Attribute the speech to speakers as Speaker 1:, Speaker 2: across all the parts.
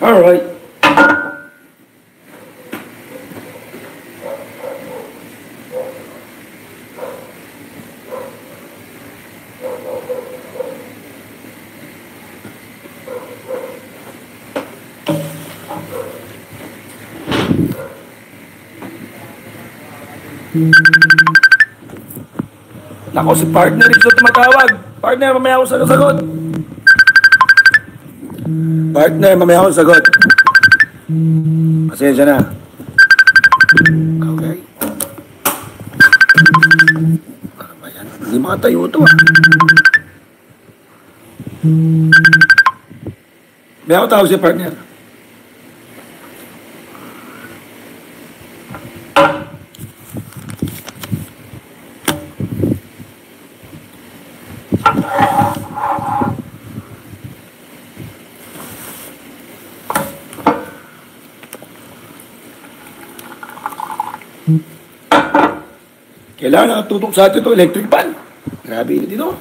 Speaker 1: Alright. Nako, si partner gusto tumatawag. Partner, mamaya ako sagot. Partner, mamaya ako sagot. Pasensya na. Okay. Ano ba yan? Hindi makatayo ito ah. May ako tawag si partner. Kailangan nakatutok sa atin ito, electric pan. Grabe yun dito.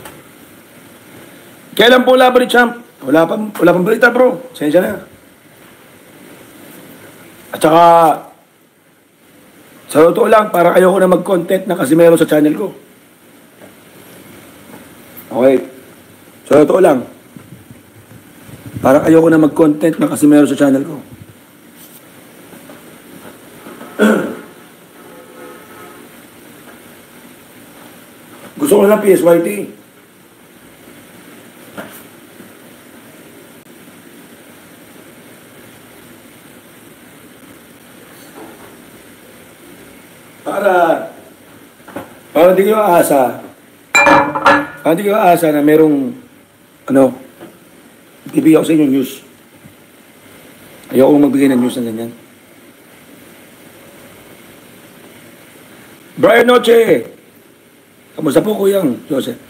Speaker 1: Kailan po laban ni Champ? Wala pang balita bro. Sensya na. At saka, sa totoo lang, para ayoko na mag-content na Casimero sa channel ko. Okay. Sa totoo lang, para ayoko na mag-content na Casimero sa channel ko. Gusto ko lang PSYT. Para hindi kayo aasa. Para hindi kayo aasa na merong bibigyan ko sa inyo news. Ayoko magbigay ng news na ganyan. Brian Noche! Kamusta po, Kuyang Joseph?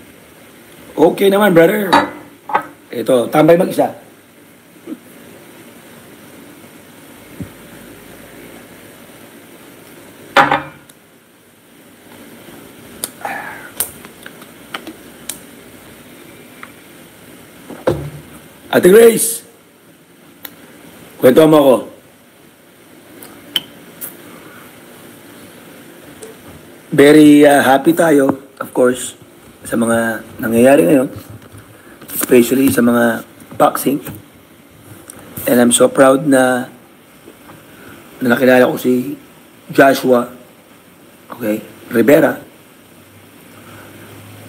Speaker 1: Okay naman, brother. Ito, tambay mag-isa. Ate Grace, kwento mo ako. Very happy tayo, of course, sa mga nangyayari ngayon, especially sa mga boxing. And I'm so proud na nakilala ko si Joshua, Rivera.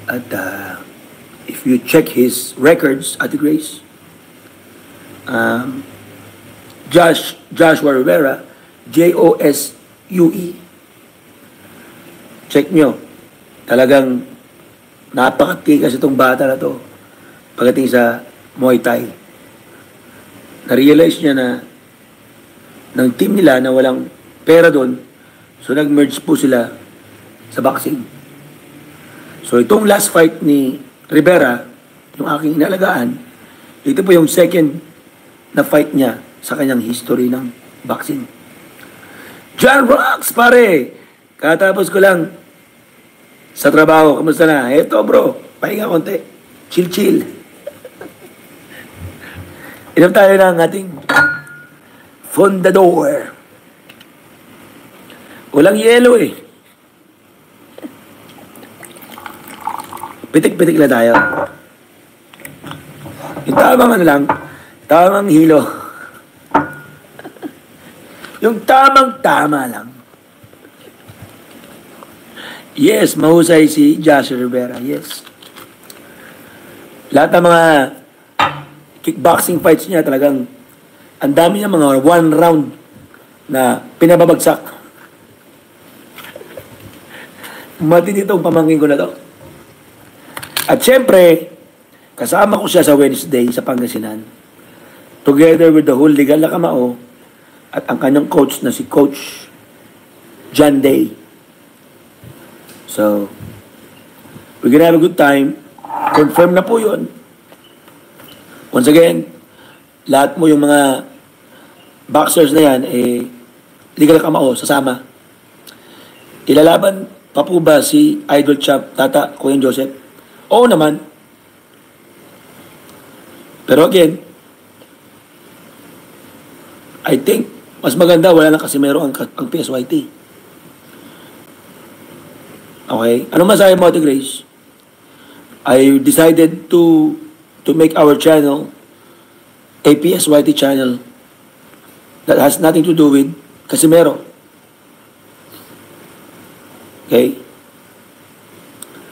Speaker 1: At if you check his records, Ate Grace, Joshua Rivera, Josue. Check nyo. Talagang napakatikas itong bata na to pagdating sa Muay Thai. Na-realize niya na ng team nila na walang pera doon, so nag-merge po sila sa boxing. So itong last fight ni Rivera, yung aking inalagaan, ito po yung second na fight niya sa kanyang history ng boxing. John Rocks, pare! Katapos ko lang sa trabaho. Kamusta na? Eto bro, pahinga konti. Chill. Inom tayo ng ating Fondador. Walang yelo eh. Pitik-pitik na tayo. Yung tamang hilo. Yung tamang-tama lang. Yes, mahusay si Joshua Rivera. Yes. Lahat ng mga kickboxing fights niya talagang ang dami niya mga one round na pinababagsak. Matindi itong pamangkin ko na to. At syempre, kasama ko siya sa Wednesday sa Pangasinan. Together with the whole legal na kamao at ang kanyang coach na si Coach John Day. So, we're gonna have a good time. Confirm na po yun. Once again, lahat mo yung mga boxers na yan, legal kamao, sasama. Ilalaban pa po ba si Idol Champ, Tata, Kuya Joseph? Oo naman. Pero again, I think, mas maganda, wala lang Casimero ang PSYT. Okay? Ano masabi mo, Ate Grace? I decided to make our channel a PSYT channel that has nothing to do with Casimero. Okay?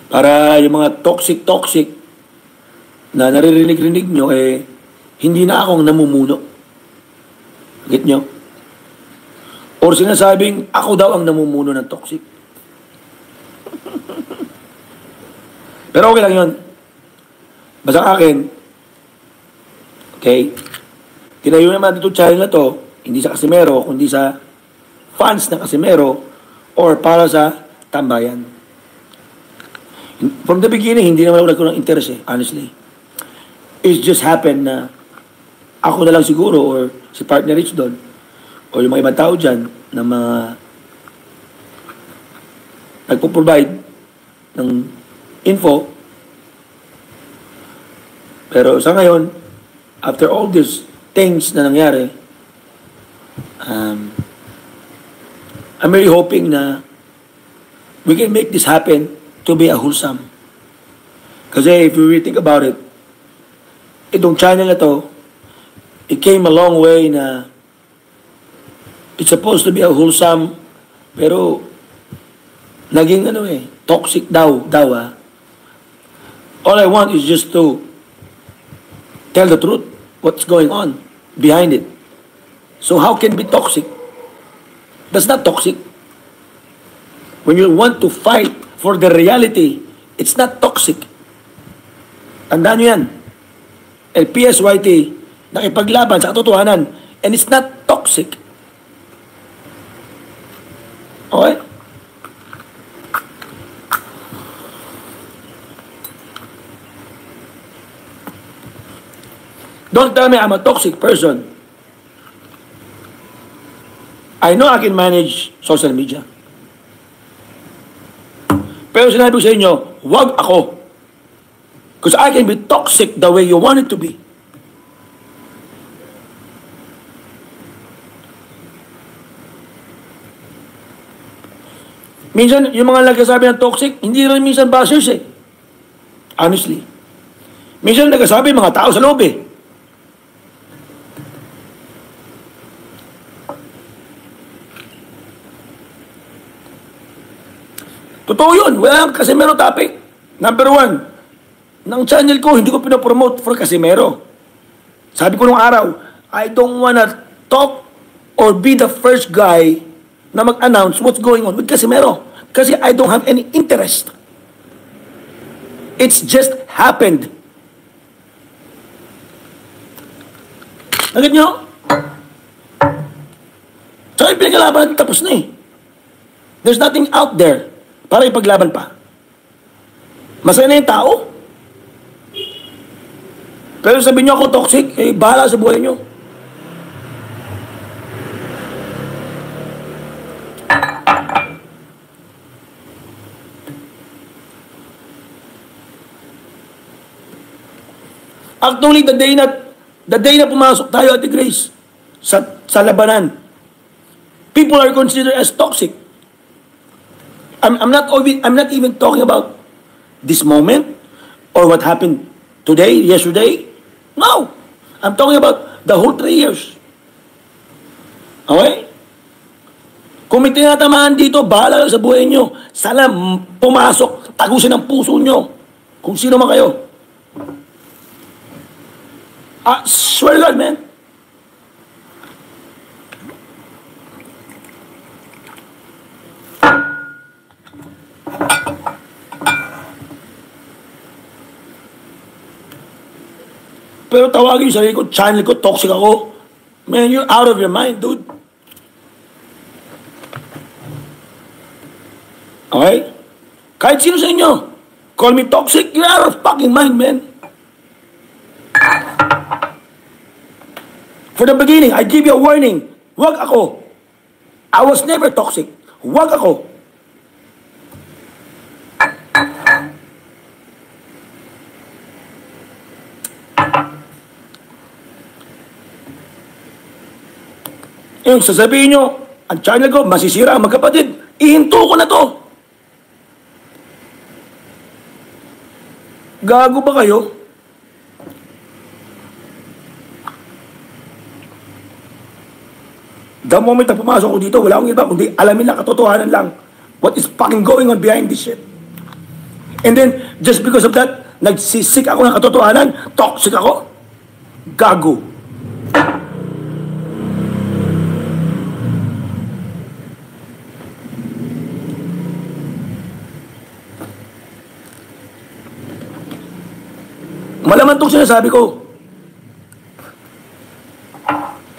Speaker 1: Para yung mga toxic na naririnig-rinig nyo, hindi na akong namumuno. Get nyo? Or sinasabing, ako daw ang namumuno ng toxic. Pero okay lang yun. Basta akin, okay, tinayo naman dito channel na to, hindi sa Casimero, kundi sa fans ng Casimero or para sa tambayan. From the beginning, hindi naman ako nagkaroon ng interest honestly. It just happened na ako na lang siguro or si partner Rich doon o yung mga ibang tao dyan na mga nagpo-provide ng info. Pero sa ngayon, after all these things na nangyari, I'm really hoping na we can make this happen to be a wholesome. Kasi if you really think about it, itong channel na to, it came a long way na it's supposed to be a wholesome, pero naging toxic daw All I want is just to tell the truth, what's going on behind it. So how can it be toxic? That's not toxic. When you want to fight for the reality, it's not toxic. Tandaan nyo yan. PSYT, nakipaglaban sa katotohanan, and it's not toxic. Okay? Don't tell me I'm a toxic person. I know I can manage social media. Pero sinabi ko sa inyo, wag ako. Because I can be toxic the way you want it to be. Minsan, yung mga nagsasabi ng toxic, hindi rin minsan bashers Honestly. Minsan nagsasabi mga tao sa loob Totoo yun. Wala kang Casimero topic. Number 1, ng channel ko, hindi ko pinapromote for Casimero. Sabi ko nung araw, I don't wanna talk or be the first guy na mag-announce what's going on with Casimero. Kasi I don't have any interest. It's just happened. Nagad nyo? So, yung pinaglaban tapos na There's nothing out there para ipaglaban pa. Masaya na yung tao. Pero sabihin nyo ako toxic, bahala sa buhay nyo. Actually, the day na pumasok tayo, Ate Grace, sa labanan, people are considered as toxic. I'm not even talking about this moment or what happened today, yesterday. No. I'm talking about the whole 3 years. Okay? Kung may tinatamaan dito, bahala lang sa buhay nyo. Sana pumasok, tagusin ang puso nyo. Kung sino man kayo. Swear to God, man. Pero tawagin yung sarili ko, channel ko, toxic ako. Man, you're out of your mind, dude. Okay? Kahit sino sa inyo, call me toxic, you're out of fucking mind, man. For the beginning, I give you a warning. Huwag ako. I was never toxic. Huwag ako. Yung sasabihin nyo, ang channel ko, masisira ang magkapatid. Ihinto ko na to. Gago ba kayo? The moment na pumasok ko dito, wala akong iba, kundi alamin lang, katotohanan lang. What is fucking going on behind this shit? And then, just because of that, nagsisik ako ng katotohanan, toxic ako. Gago. Malaman itong sinasabi ko.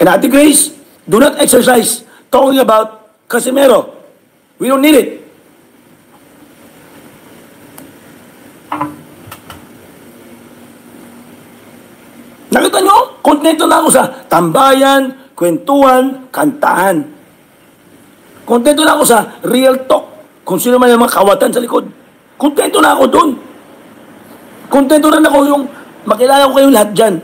Speaker 1: And Ate Grace, do not exercise talking about Casimero. We don't need it. Nakita nyo? Kontento na ako sa tambayan, kwentuhan, kantahan. Kontento na ako sa real talk. Kung sino man yung mga kawatan sa likod. Kontento na ako dun. Kontento rin ako yung makilala ko kayong lahat dyan.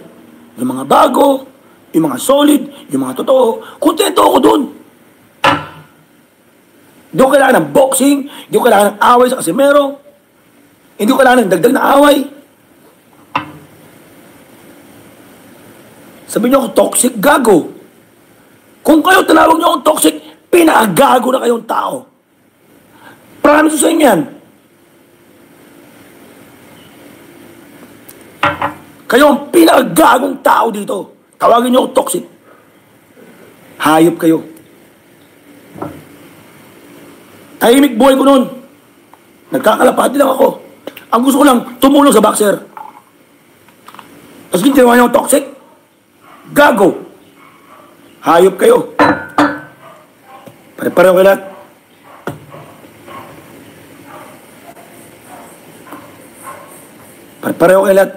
Speaker 1: Yung mga bago, yung mga solid, yung mga totoo. Kontento ako dun. Hindi ko kailangan ng boxing, hindi ko kailangan ng away sa Casimero, hindi ko kailangan ng dagdag na away. Sabi niyo ako, toxic, gago. Kung kayo tinawag niyo akong toxic, pinakagago na kayong tao. Promise ko sa inyo yan. Kayo ang pinakagagong tao dito. Tawagin niyo ako toxic. Hayop kayo. Tahimik buhay ko noon. Nagkakalapati lang ako. Ang gusto ko lang, tumulong sa boxer. Tapos ginawa niyo akong toxic. Gago. Hayop kayo. Pare-pareho kayo lahat. Pare-pareho kayo lahat.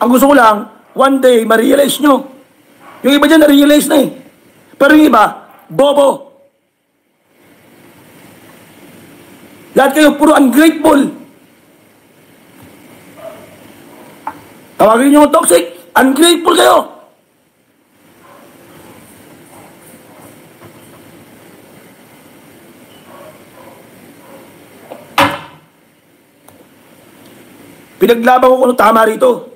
Speaker 1: Ang gusto ko lang, one day, ma-realize nyo. Yung iba dyan, na-realize na eh. Pero yung iba, bobo. Lahat kayo, puro ungrateful. Tawagin nyo yung toxic, ungrateful kayo. Pinaglaban ko kung tama rito.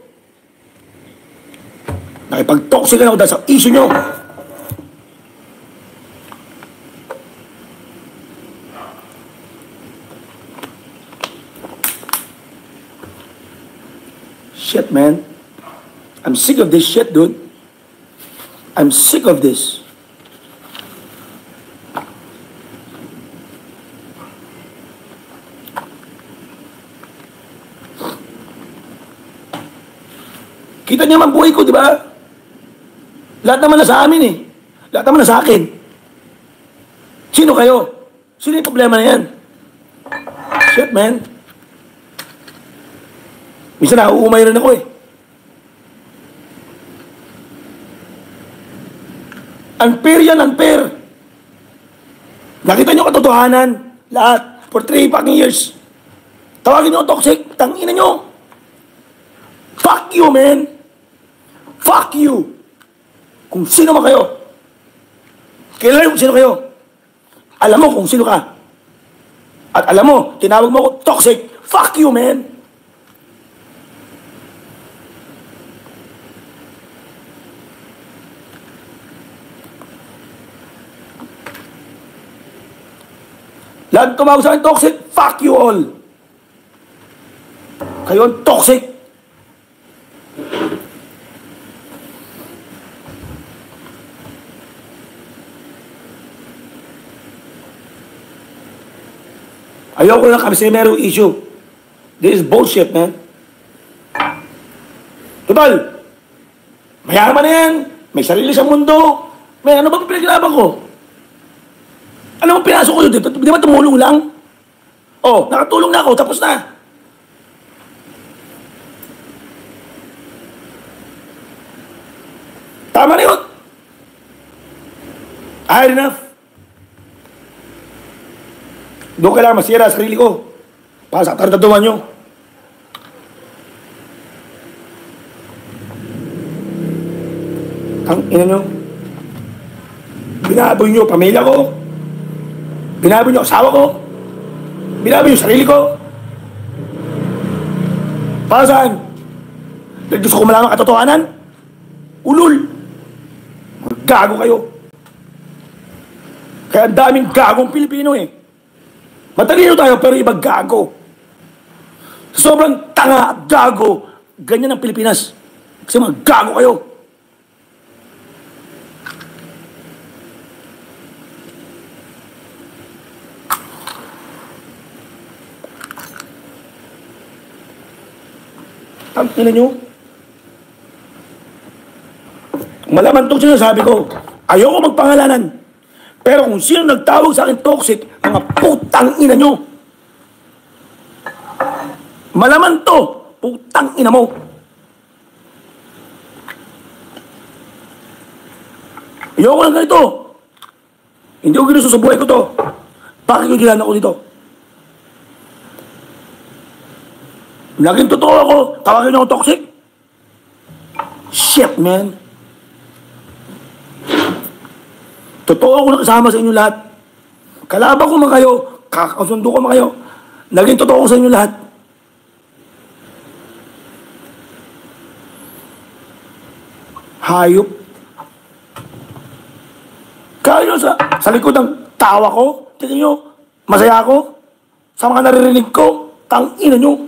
Speaker 1: Nakipag-toxic na ako dahil sa issue nyo. Shit, man. I'm sick of this shit, dude. I'm sick of this. Kita niyo man buhay ko, di ba? Lahat naman na sa amin eh. Lahat naman na sa akin. Sino kayo? Sino yung problema na yan? Shit, man. Minsan nauumay rin ako eh. Unfair yan, unfair. Nakita nyo katotohanan. Lahat. For 3 fucking years. Tawagin nyo toxic. Tangina nyo. Fuck you, man. Fuck you. Kung sino man kayo. Kilala kung sino kayo. Alam mo kung sino ka. At alam mo, tinawag mo ako toxic. Fuck you, man. Lahat tumawag sa akin toxic. Fuck you all. Kayo ang toxic. Ayoko lang Casimero issue. This is bullshit, man. Total, mayaman na yan. May sarili sa mundo. May ano ba pinaglaban ko? Ano mo pinasok ko dito? Di ba tumulong lang? Oh, nakatulong na ako. Tapos na. Tama na yun. I had enough. Doon kailangan masira sa sarili ko. Para sa tartaduan nyo. Ang ina nyo. Binaboy nyo pamilya ko. Binaboy nyo asawa ko. Binaboy nyo sarili ko. Para saan? Dahil gusto ko malaman katotohanan? Ulul. Gago kayo. Kaya daming gagong Pilipino eh. Matalino tayo pero iba gago. Sobrang tanga at gago. Ganyan ang Pilipinas. Kasi mga gago kayo. Ang ina nyo. Malaman itong sinasabi ko. Ayoko magpangalanan. Pero kung sino nagtawag sa akin toxic, mga putang ina nyo. Malaman to. Putang ina mo. Ayoko lang ganito. Hindi ko ginusto sa buhay ko to. Bakit ko gilan ako dito? Laging totoo ako. Tawagin ako toxic. Shit, man. Totoo ako nakasama sa inyo lahat. Kalaban ko man kayo. Kakasundo ko man kayo. Laging totoo ako sa inyo lahat. Hayop. Kaya sa likod ng tawa ko, tingin nyo, masaya ako. Sa mga naririnig ko, tangina nyo.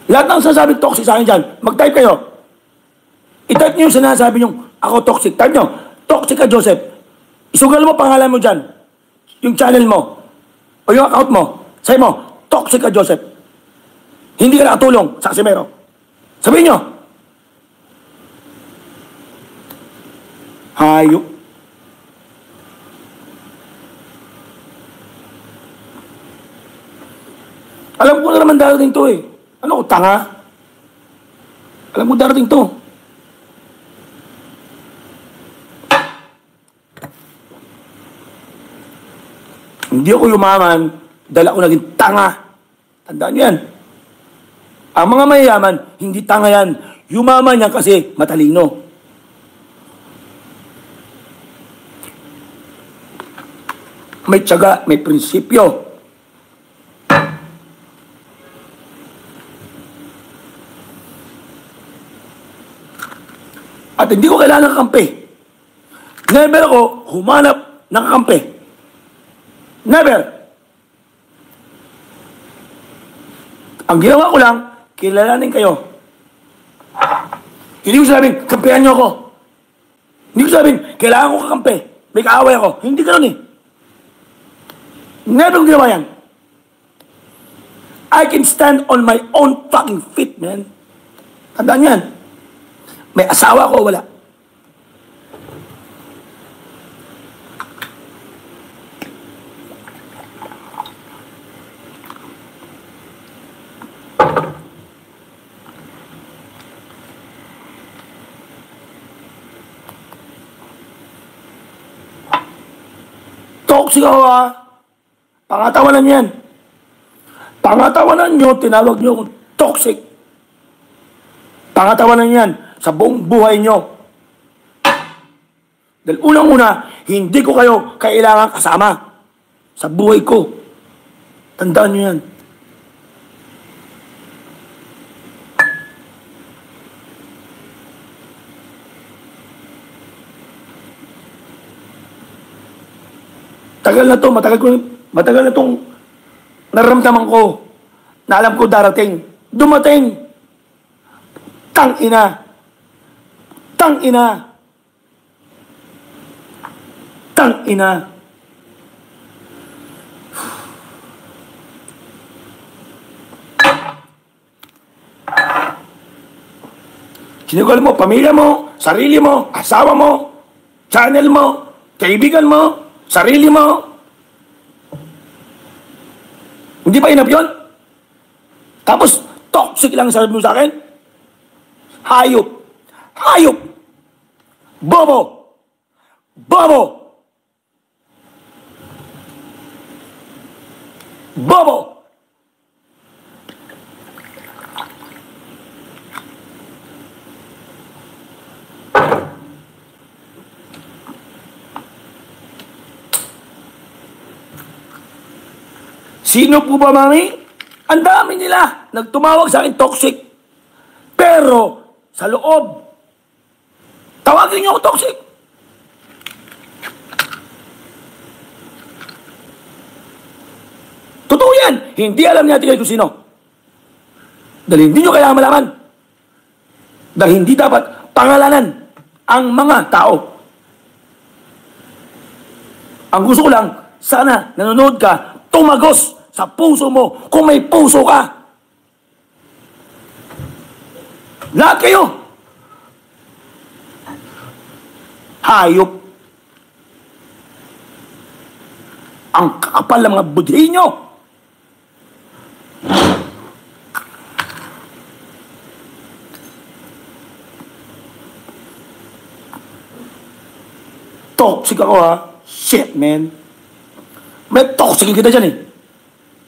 Speaker 1: Lahat ng sasabing toxic sa akin dyan, mag-type kayo. I-type nyo yung sinasabi nyo, ako toxic. Type nyo, toxic ka Joseph. Isugal mo pangalan mo dyan. Yung channel mo. O yung account mo. Sabi mo, toxic ka Joseph. Hindi ka nakatulong sa Casimero. Sabihin nyo. Hayop. Alam ko na naman darating to eh. Ano ko, tanga? Alam mo darating to. Hindi ako yumaman dahil ako naging tanga. Tandaan yan. Ang mga mayayaman, hindi tanga yan. Yumaman yan kasi matalino. May tiyaga, may prinsipyo. At hindi ko kailangan ng kakampi. Never ako humanap ng kakampi. Never. Ang ginawa ko lang, kilalanin kayo. Hindi ko sabing, kampihan niyo ako. Hindi ko sabing, kailangan ko kakampi. May kaaway ako. Hindi ganoon eh. Never ko ginawa yan. I can stand on my own fucking feet, man. Tandaan yan. May asawa ko, wala. Toxic ako ha. Pangatawanan yan. Pangatawanan nyo, tinawag nyo akong toxic. Pangatawanan yan sa buong buhay nyo. Dahil unang-una, hindi ko kayo kailangan kasama sa buhay ko. Tandaan nyo yan. Matagal na itong nararamdaman ko na alam ko darating. Dumating. Tangina. Tangina. Tangina. Sinugol mo, pamilya mo, sarili mo, asawa mo, channel mo, kaibigan mo, sarili mo. Hindi ba inap yun? Tapos, toxic lang sabi mo sa akin? Hayop. Hayop. Bobo. Bobo. Bobo. Sino po ba, mami? Ang dami nila nagtumawag sa akin toxic. Pero, sa loob, tawagin niyo ako toxic. Totoo yan. Hindi alam natin kayo kung sino. Dahil hindi nyo kailangan malaman. Dahil hindi dapat pangalanan ang mga tao. Ang gusto ko lang, sana nanonood ka, tumagos sa puso mo kung may puso ka. Lahat kayo. Hayop. Ang kakapal ng mga budhi nyo. Toxic ako, ha? Shit, man. May toxic kita dyan, eh.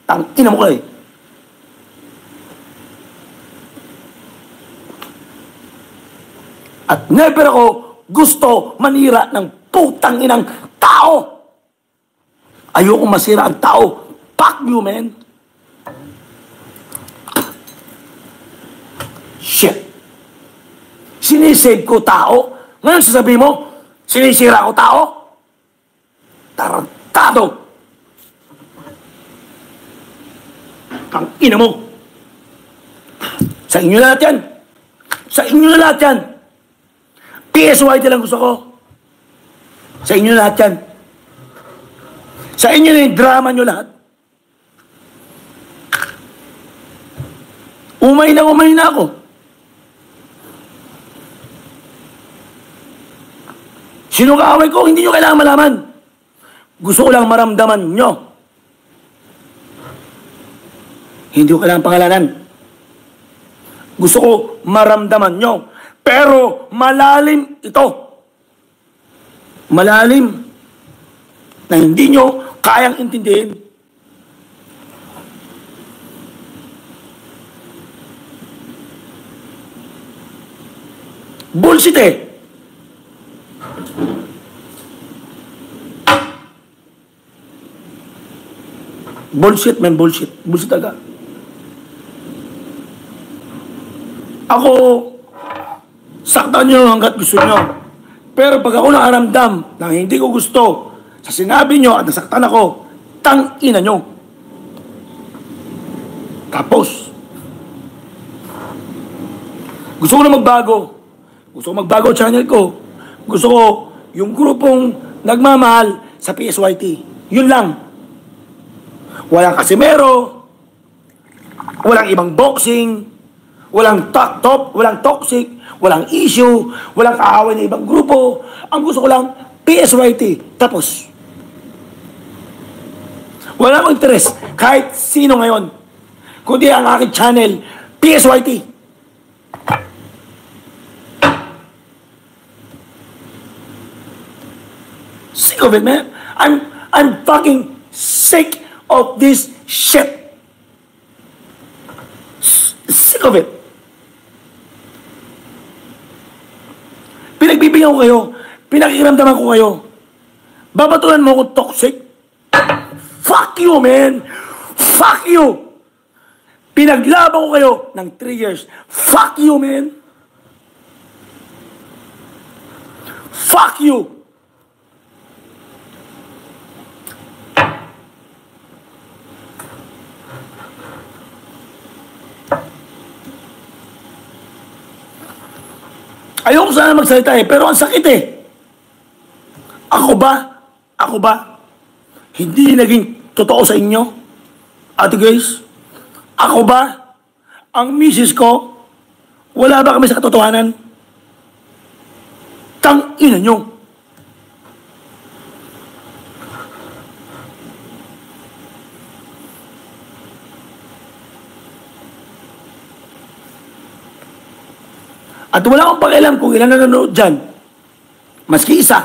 Speaker 1: Tangina mo ka, eh. At never ako gusto manira ng putang inang tao. Ayoko masira ang tao. Fuck you, man. Shit. Sinisave ko tao. Ngayon sasabihin mo, sinisira ko tao? Tarantado. Tangina mo. Sa inyo na lahat yan. Sa inyo na lahat yan. PSYT lang gusto ko. Sa inyo na lahat yan. Sa inyo na yung drama nyo lahat. Umay na ako. Sino kaaway ko? Hindi nyo kailangan malaman. Gusto ko lang maramdaman nyo. Hindi ko kailangan pangalanan. Gusto ko maramdaman nyo. Pero malalim ito. Malalim na hindi nyo kayang intindihin. Bullshit, eh. Bullshit, man, bullshit. Bullshit agad. Ako, saktan nyo hanggat gusto nyo. Pero pag ako nakaramdam na hindi ko gusto sa sinabi nyo at nasaktan ako, tang-ina nyo. Tapos, gusto ko na magbago. Gusto ko magbago channel ko. Gusto ko yung grupong nagmamahal sa PSYT. Yun lang. Walang Casimero, walang ibang boxing, walang top, walang toxic, walang issue, walang kaaway na ibang grupo. Ang gusto ko lang, PSYT. Tapos. Wala akong interes kahit sino ngayon. Kundi ang aking channel, PSYT. Sick of it, man. I'm fucking sick of this shit. Sick of it. Pinagbibigyan ko kayo. Pinakikiramdaman ko kayo. Babatulan mo ako toxic? Fuck you, man. Fuck you. Pinaglaban ko kayo ng 3 years. Fuck you, man. Fuck you. Ayoko sana magsalita, eh, pero ang sakit, eh. Ako ba, hindi naging totoo sa inyo? Ate Grace, ako ba, ang misis ko, wala ba kami sa katotohanan? Tang-ina nyo. At wala akong pakialam kung ilan na nanonood dyan. Maski isa.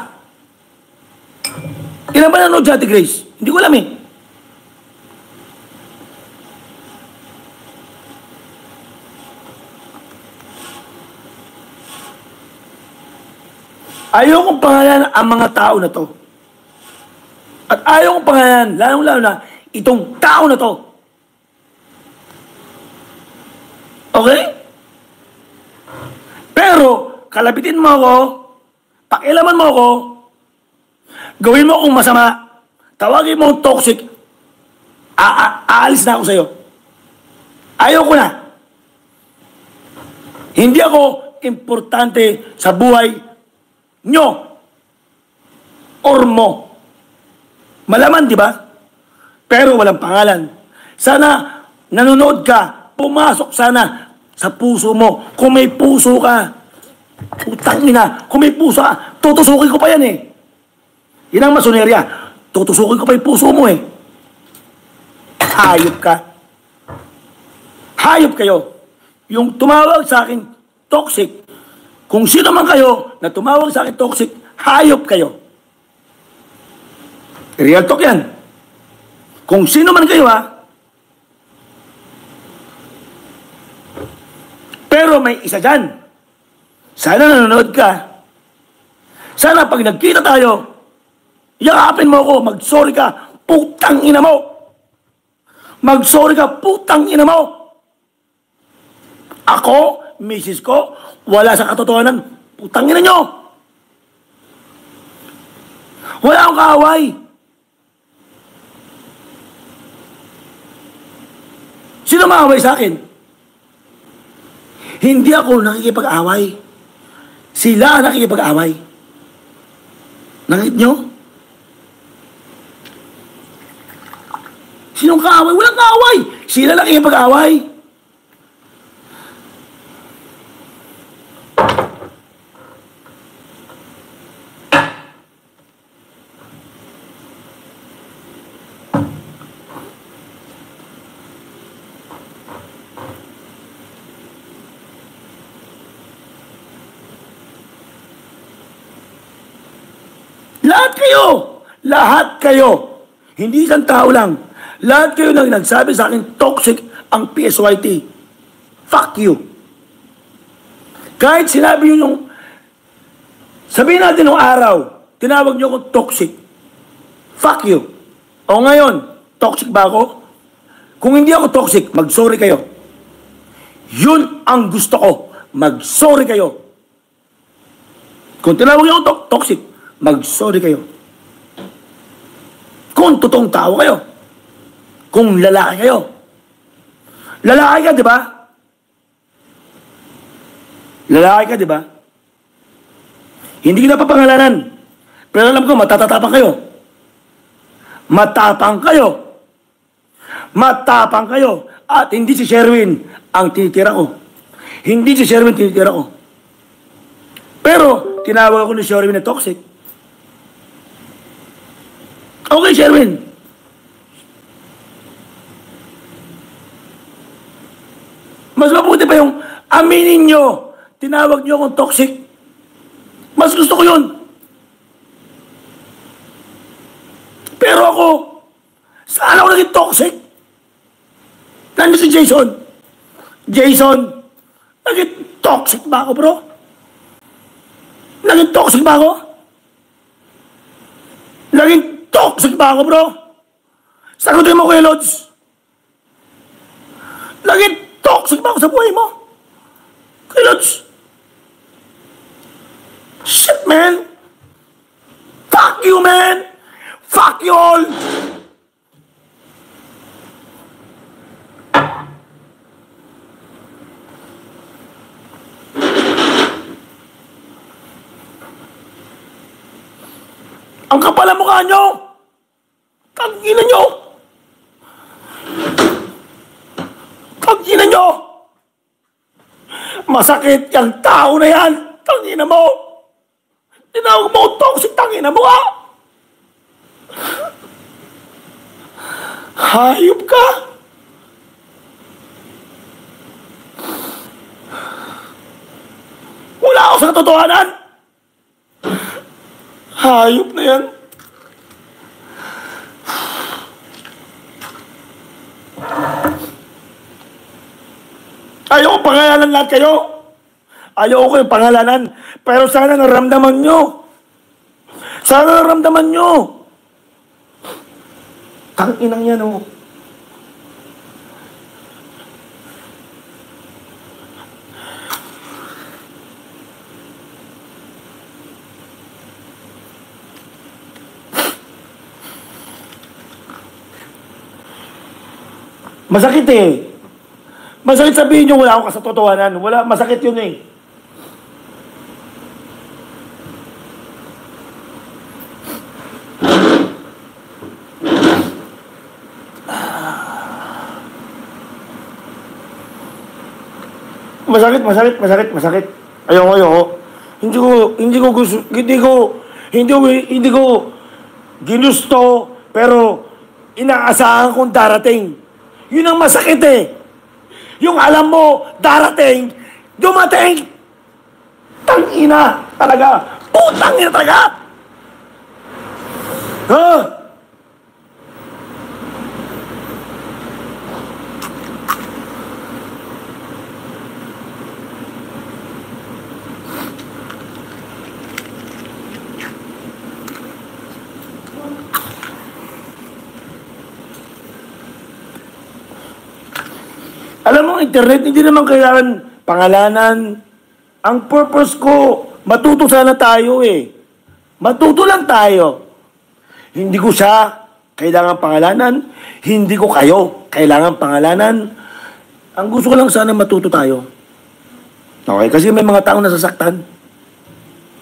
Speaker 1: Ilan ba nanonood dyan, Ate Grace? Hindi ko alam, eh. Ayaw kong pangalan ang mga tao na to. At ayaw kong pangalan, lalong-lalo na, itong tao na to. Okay? Pero, kalabitin mo ako, pakialaman mo ako, gawin mo akong masama, tawagin mo akong toxic, aalis na ako sa'yo. Ayaw ko na. Hindi ako importante sa buhay nyo or mo. Malaman, di ba? Pero walang pangalan. Sana nanonood ka, pumasok sana sa puso mo. Kung may puso ka, utang ina, kung may puso ka, tutusukin ko pa yan eh. Yan ang masonerya. Tutusukin ko pa yung puso mo eh. Hayop ka. Hayop kayo. Yung tumawag sa akin toxic, kung sino man kayo na tumawag sa akin toxic, hayop kayo. Real talk yan. Kung sino man kayo ha. Pero may isa dyan. Sana nanonood ka. Sana pag nagkita tayo, yakapin mo ako, mag-sorry ka, putang ina mo. Mag-sorry ka, putang ina mo. Ako, misis ko, wala sa katotohanan, putang ina nyo. Wala akong kaaway. Sino maaway sa akin? Hindi ako nakikipag-away. Sila nakikipag-away. Nakikita nyo? Sinong kaaway? Walang kaaway. Sila nakikipag-away. Lahat kayo, hindi isang tao lang, lahat kayo nang nagsabi sa akin, toxic ang PSYT. Fuck you. Kahit sinabi nyo yung, sabihin natin nung araw, tinawag nyo akong toxic. Fuck you. O ngayon, toxic ba ako? Kung hindi ako toxic, mag-sorry kayo. Yun ang gusto ko. Mag-sorry kayo. Kung tinawag nyo akong toxic, mag-sorry kayo. Kung totoong tao kayo. Kung lalaki kayo. Lalaki ka, di ba? Lalaki ka, di ba? Hindi kita papangalanan. Pero alam ko, matatatapang kayo. Matapang kayo. Matapang kayo. At hindi si Sherwin ang tinitira ko. Hindi si Sherwin tinitira ko. Pero, tinawag ako ni Sherwin na toxic. Okay, Sherwin. Mas mabuti pa yung aminin nyo, tinawag nyo akong toxic. Mas gusto ko yun. Pero ako, saan ako naging toxic? Nandun si Jason. Jason, naging toxic ba ako, bro? Naging toxic ba ako? Naging toxic ba ako, bro? Sagutin mo, Kuya Lods. Naging toxic ba ako sa buhay mo? Kuya Lods. Shit, man. Fuck you, man. Fuck you all. Ang kapal ang mukha nyo. Tangina nyo. Tangina nyo. Masakit yung tao na yan. Tangina mo. Tinawag mo toxic, tangina mo ha. Hayop ka. Wala ako sa katotohanan. Hayop na yan. Ayaw ko pangalanan lahat kayo. Ayaw ko yung pangalanan. Pero sana naramdaman nyo. Sana naramdaman nyo. Tang-inang yan, oh. Masakit eh. Masakit sabihin nyo wala akong kasatotohanan. Wala, masakit yun eh. Masakit. Ayoko. Hindi ko gusto, hindi ko ginusto, pero inaasahan kong darating. Yun ang masakit eh. Yung alam mo, darating, dumating. Tang-ina talaga. Putang ina talaga. Ha? Alam mo, internet, hindi naman kailangan pangalanan. Ang purpose ko, matuto sana tayo eh. Matuto lang tayo. Hindi ko siya kailangan pangalanan. Hindi ko kayo kailangan pangalanan. Ang gusto ko lang sana matuto tayo. Okay? Kasi may mga taong nasasaktan.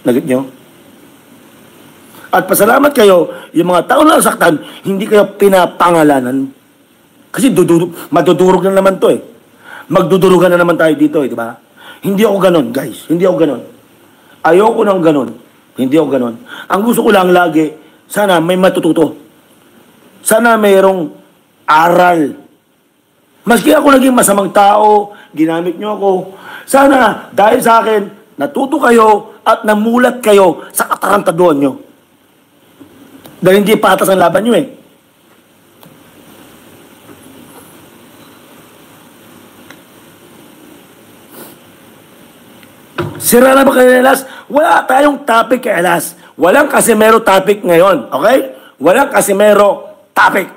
Speaker 1: Nagit nyo? At pasalamat kayo, yung mga taong nasasaktan, hindi kayo pinapangalanan. Kasi madudurog na naman to eh. Magdudurugan na naman tayo dito eh, di ba? Hindi ako ganon, guys. Hindi ako ganon. Ayoko nang ganon. Hindi ako ganon. Ang gusto ko lang lagi, sana may matututo. Sana mayroong aral. Maski ako naging masamang tao, ginamit nyo ako. Sana, dahil sa akin, natuto kayo at namulat kayo sa katarantaduhan nyo. Dahil hindi patas ang laban nyo eh. Sira na ba kayo, Elas? Wala tayong topic kay Elas. Walang Casimero topic ngayon. Okay? Walang Casimero topic.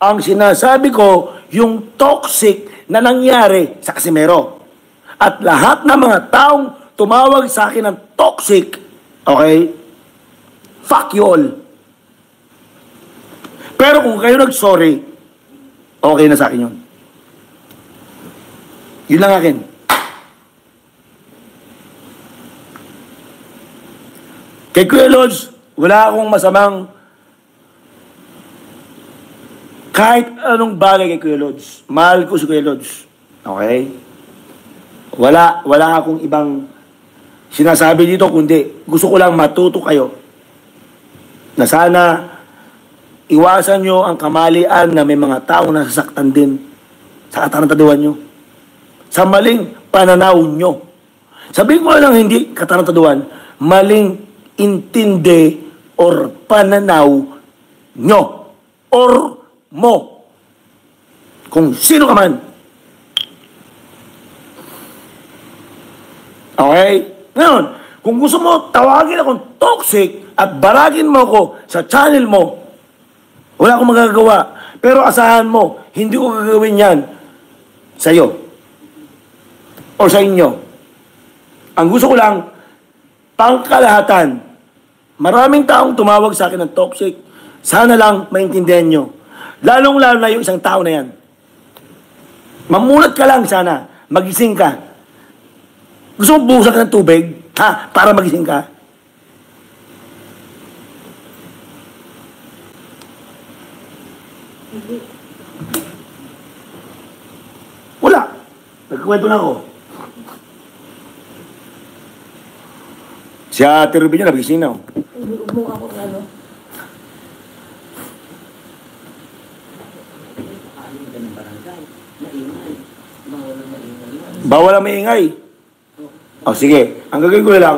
Speaker 1: Ang sinasabi ko, yung toxic na nangyari sa Casimero. At lahat ng mga taong tumawag sa akin ng toxic, okay? Fuck you all. Pero kung kayo nag-sorry, okay na sa akin yun. Yun lang akin. Kay Kuya Lods, wala akong masamang kahit anong bagay kay Kuya Lods. Mahal ko si Kuya Lods. Okay? Wala akong ibang sinasabi dito, kundi gusto ko lang matuto kayo na sana iwasan nyo ang kamalian na may mga taong nasasaktan din sa katarantaduhan nyo. Sa maling pananaw nyo. Sabihin ko lang hindi katarantaduhan, maling intindi or pananaw nyo or mo. Kung sino ka man. Okay? Ngayon, kung gusto mo tawagin akong toxic at baragin mo ako sa channel mo, wala akong magagawa. Pero asahan mo, hindi ko gagawin yan sa'yo o sa inyo. Ang gusto ko lang, pangkalahatan. Maraming taong tumawag sa akin ng toxic. Sana lang maintindihan nyo. Lalong-lalo na yung isang tao na yan. Mamulat ka lang sana. Magising ka. Gusto mo buhusan ka ng tubig? Ha? Para magising ka? Wala. Nagkukwento na ako. Si Ate Ruby niya, nabigising na.
Speaker 2: Mukha ko ano.
Speaker 1: Bawal ang maingay. O sige, ang gagawin ko na lang,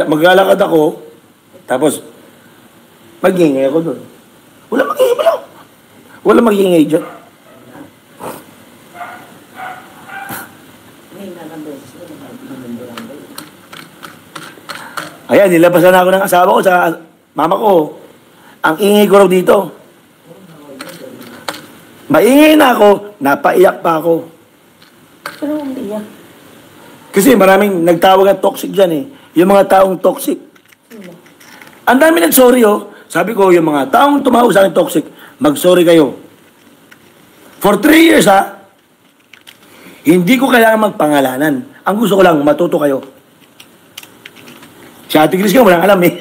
Speaker 1: maglalakad ako, tapos mag-ingay ako doon. Wala mag-ingay pa lang. Wala mag-ingay dyan. Ayan, nilabasan na ako ng asawa ko sa mama ko. Ang ingay ko raw dito. Maingay na ako, napaiyak pa ako.
Speaker 2: Pero umiiyak.
Speaker 1: Kasi maraming nagtawag ng toxic dyan eh. Yung mga taong toxic. Ang dami nag-sorry oh. Sabi ko, yung mga taong tumawag sa akin toxic, mag-sorry kayo. For 3 years ha, hindi ko kailangan magpangalanan. Ang gusto ko lang, matuto kayo. Si Ate Chris ka, walang alam eh.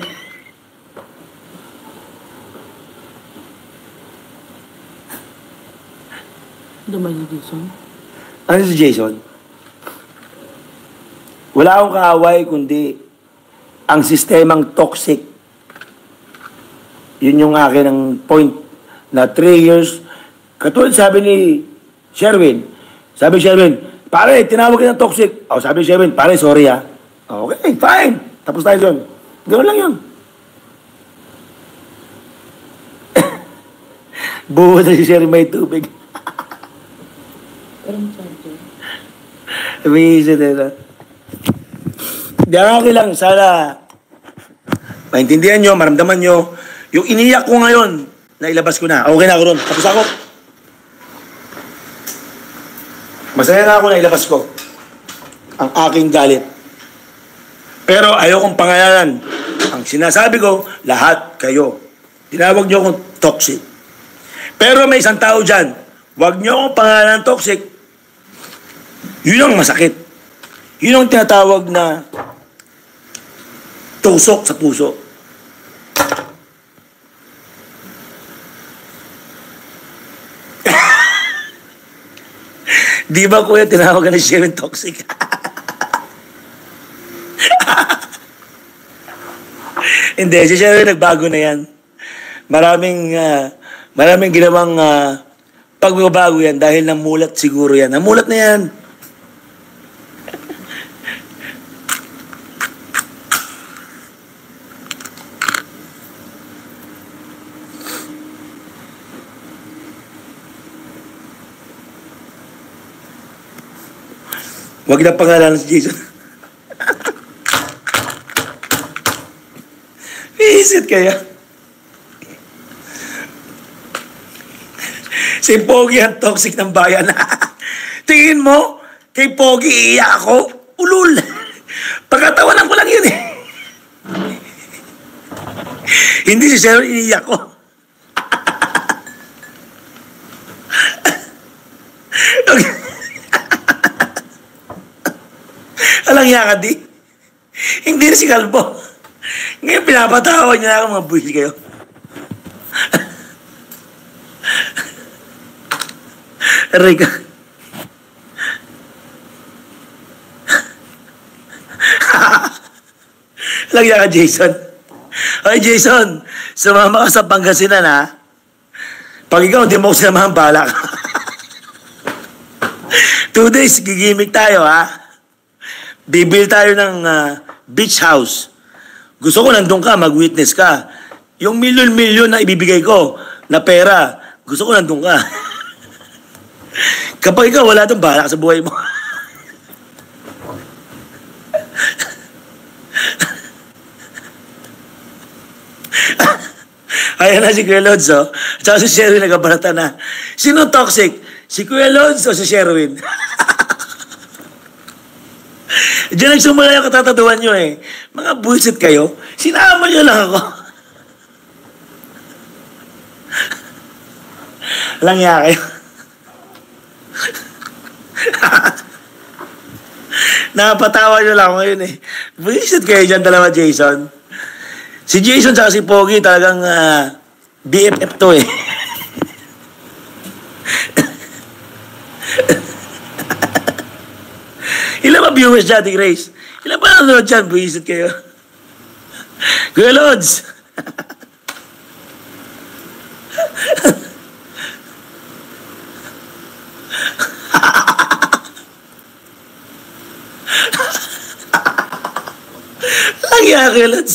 Speaker 2: Dumay ni Jason.
Speaker 1: Ano si Jason? Wala akong kaaway kundi ang sistemang toxic. Yun yung akin ang point na 3 years. Katulad sabi ni Sherwin. Sabi ni Sherwin, pare, tinawag ka ng toxic. O sabi ni Sherwin, pare, sorry ha. Okay, fine. Tapos tayo doon. Ganoon lang yun. Buo na si Sherwin may tubig.
Speaker 2: Pero charger.
Speaker 1: Amazing nila. Di ang akin lang, sana maintindihan nyo, maramdaman nyo, yung iniyak ko ngayon, nailabas ko na. Okay na ako ron. Tapos ako. Masaya na ako na ilabas ko ang aking galit. Pero ayokong pangalanan. Ang sinasabi ko, lahat kayo. Tinawag nyo akong toxic. Pero may isang tao dyan, huwag nyo akong pangalanan toxic. Yun ang masakit. Yun ang tinatawag na tusok sa puso. Di ba kuya tinawag ka na Sherwin toxic? Hindi, si Sherwin nagbago na yan. Maraming ginawang pagbabago yan dahil namulat siguro yan. Namulat na yan. Huwag na pangalanan si Jason. Visit kaya. Si Pogi ang toxic ng bayan. Tingin mo, kay Pogi iiyak ako? Ulul. Pagkatawanan ko lang yun eh. Hindi si Sherwin iniiyak ko. Okay. Alang yaka di. Hindi na si Kalbo. Ngayon pinapatawa niya na ako, mga buwis kayo. Rika. Alang yaka Jason. Ay Jason, sumama ka sa Pangasinan ha. Pag ikaw hindi mo ko sinamahan, bahala ka. 2 days, gigimik tayo ha. Bibil tayo ng beach house. Gusto ko nandun ka, mag-witness ka. Yung milyon-milyon na ibibigay ko na pera, gusto ko nandun ka. Kapag ikaw wala doon, bahala ka sa buhay mo. Ayan na si Kuya Lods, oh. At saka si Sherwin nagabalata na. Sino toxic? Si Kuya Lods o si Sherwin? Diyan nagsumula yung katatatuan nyo eh. Mga bullshit kayo. Sinama nyo lang ako. Langya kayo. Napatawa nyo lang ako ngayon eh. Bullshit kayo dyan dalawa, Jason. Si Jason at si Pogi talagang BFF to eh. Ilan ba viewers dyan, Grace? Ilan ba nanonood dyan? Buisit kayo. Kuya Lods. Langya, Kuya Lods.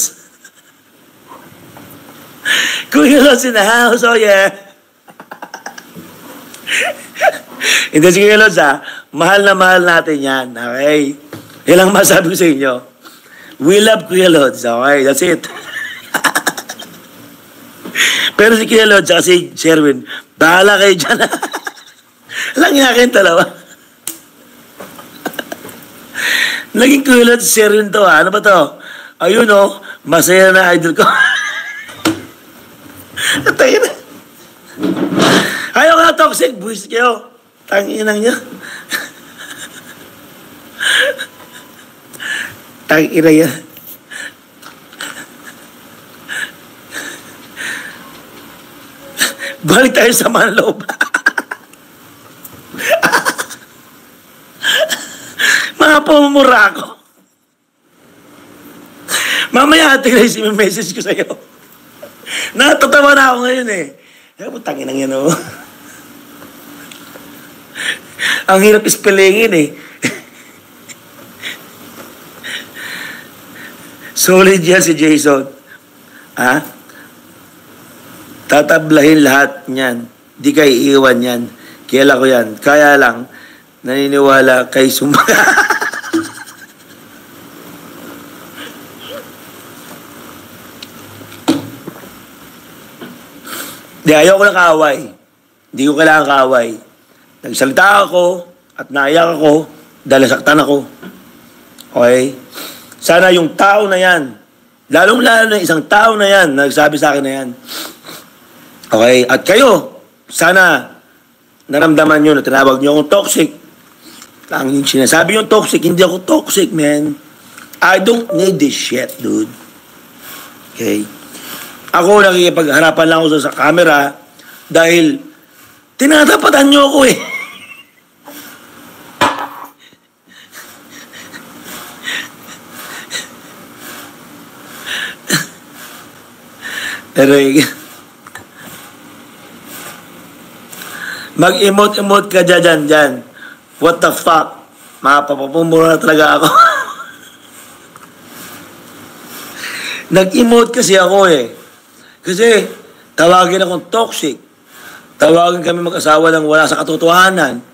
Speaker 1: Kuya Lods in the house, oh yeah. Hindi si Kuya Lods ha. Mahal na mahal natin yan, okay? Yan lang masabi ko sa inyo. We love Kuya Lods, okay? That's it. Pero si Kuya Lods at si Sherwin, bahala kayo dyan. Lang nga kayong dalawa. Naging kulot si Sir yun to, ha? Ano ba to? Ayun, oh. Masaya na idol ko. Tayo na. Ayaw ka na toxic. Buwis kayo. Tanginang niya. Tangina yan. Balik tayo sa manloob. Mga pumumura ako. Mamaya ate Grace, may message ko sa'yo. Natatawa na ako ngayon eh. Kaya po, tanginang yan oh. Ang hirap ispelingin eh. Solid yan si Jason. Ha? Tatablahin lahat niyan. Di kayo iiwan yan. Kailan ko yan. Kaya lang, naniniwala kay Sumba. Di, ayaw ko ng kaaway. Hindi ko kailangan kaaway. Nagsalita ako at naiyak ako dahil saktan ako. Okay? Sana yung tao na yan, lalong-lalo na isang tao na yan, nagsabi sa akin na yan. Okay? At kayo, sana naramdaman nyo na tinawag nyo akong toxic. Ang sinasabi yung toxic, hindi ako toxic, man. I don't need this shit, dude. Okay? Ako, nakikipagharapan lang ako sa camera dahil tinatapatan nyo ako eh. Pero mag-emote-emote ka dyan. What the fuck? Mapapapumura na talaga ako. Nag-emote kasi ako eh. Kasi tawagin akong toxic. Tawagin kami mag-asawa lang wala sa katotohanan.